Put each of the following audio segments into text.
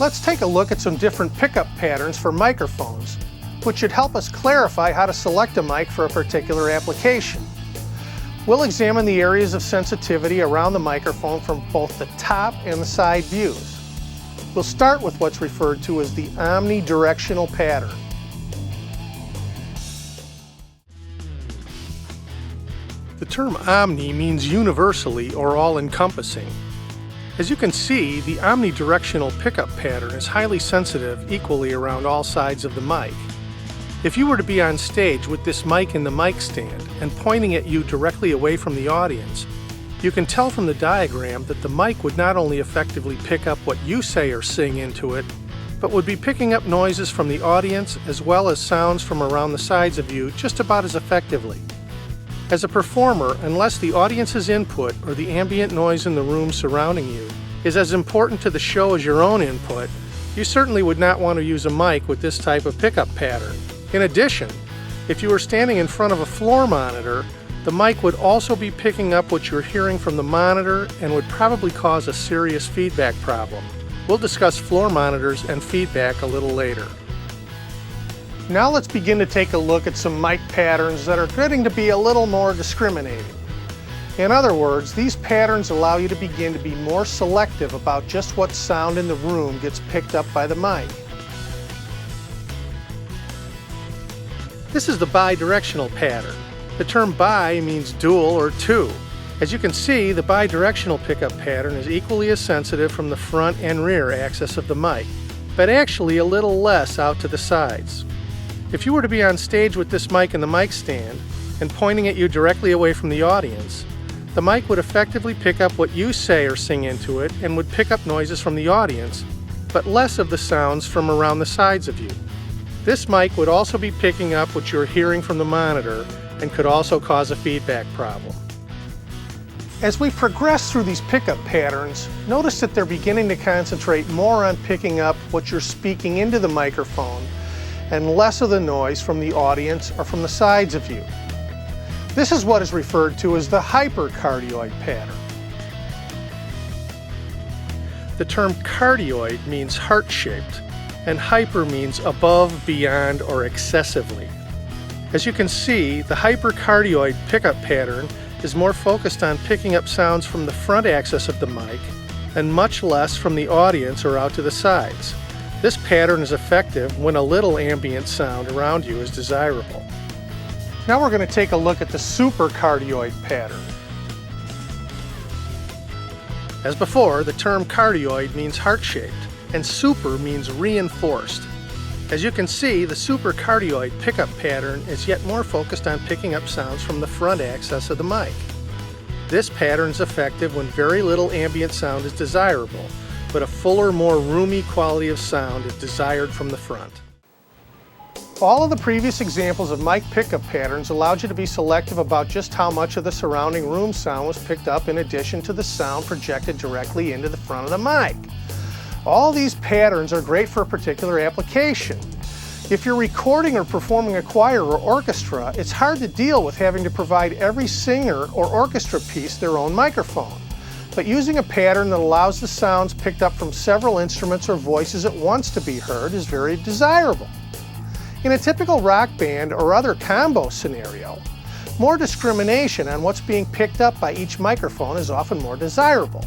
Let's take a look at some different pickup patterns for microphones, which should help us clarify how to select a mic for a particular application. We'll examine the areas of sensitivity around the microphone from both the top and the side views. We'll start with what's referred to as the omnidirectional pattern. The term omni means universally or all-encompassing. As you can see, the omnidirectional pickup pattern is highly sensitive equally around all sides of the mic. If you were to be on stage with this mic in the mic stand and pointing at you directly away from the audience, you can tell from the diagram that the mic would not only effectively pick up what you say or sing into it, but would be picking up noises from the audience as well as sounds from around the sides of you just about as effectively. As a performer, unless the audience's input or the ambient noise in the room surrounding you is as important to the show as your own input, you certainly would not want to use a mic with this type of pickup pattern. In addition, if you were standing in front of a floor monitor, the mic would also be picking up what you're hearing from the monitor and would probably cause a serious feedback problem. We'll discuss floor monitors and feedback a little later. Now let's begin to take a look at some mic patterns that are getting to be a little more discriminating. In other words, these patterns allow you to begin to be more selective about just what sound in the room gets picked up by the mic. This is the bidirectional pattern. The term bi means dual or two. As you can see, the bidirectional pickup pattern is equally as sensitive from the front and rear axis of the mic, but actually a little less out to the sides. If you were to be on stage with this mic in the mic stand and pointing at you directly away from the audience, the mic would effectively pick up what you say or sing into it and would pick up noises from the audience, but less of the sounds from around the sides of you. This mic would also be picking up what you're hearing from the monitor and could also cause a feedback problem. As we progress through these pickup patterns, notice that they're beginning to concentrate more on picking up what you're speaking into the microphone and less of the noise from the audience or from the sides of you. This is what is referred to as the hypercardioid pattern. The term cardioid means heart-shaped, and hyper means above, beyond, or excessively. As you can see, the hypercardioid pickup pattern is more focused on picking up sounds from the front axis of the mic and much less from the audience or out to the sides. This pattern is effective when a little ambient sound around you is desirable. Now we're going to take a look at the supercardioid pattern. As before, the term cardioid means heart-shaped, and super means reinforced. As you can see, the supercardioid pickup pattern is yet more focused on picking up sounds from the front axis of the mic. This pattern is effective when very little ambient sound is desirable, but a fuller, more roomy quality of sound is desired from the front. All of the previous examples of mic pickup patterns allowed you to be selective about just how much of the surrounding room sound was picked up in addition to the sound projected directly into the front of the mic. All these patterns are great for a particular application. If you're recording or performing a choir or orchestra, it's hard to deal with having to provide every singer or orchestra piece their own microphone. But using a pattern that allows the sounds picked up from several instruments or voices at once to be heard is very desirable. In a typical rock band or other combo scenario, more discrimination on what's being picked up by each microphone is often more desirable.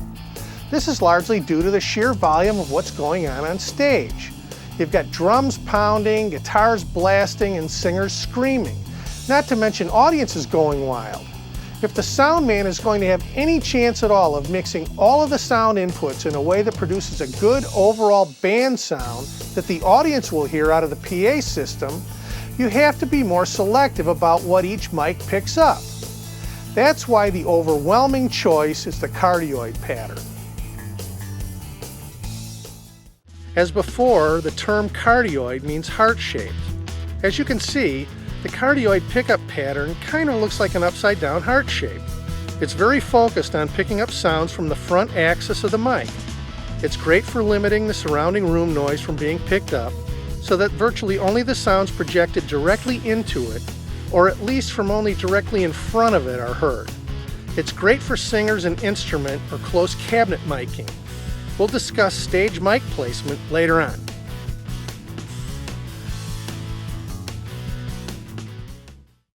This is largely due to the sheer volume of what's going on stage. You've got drums pounding, guitars blasting, and singers screaming, not to mention audiences going wild. If the sound man is going to have any chance at all of mixing all of the sound inputs in a way that produces a good overall band sound that the audience will hear out of the PA system, you have to be more selective about what each mic picks up. That's why the overwhelming choice is the cardioid pattern. As before, the term cardioid means heart-shaped. As you can see, the cardioid pickup pattern kind of looks like an upside-down heart shape. It's very focused on picking up sounds from the front axis of the mic. It's great for limiting the surrounding room noise from being picked up, so that virtually only the sounds projected directly into it, or at least from only directly in front of it, are heard. It's great for singers and instrument or close cabinet miking. We'll discuss stage mic placement later on.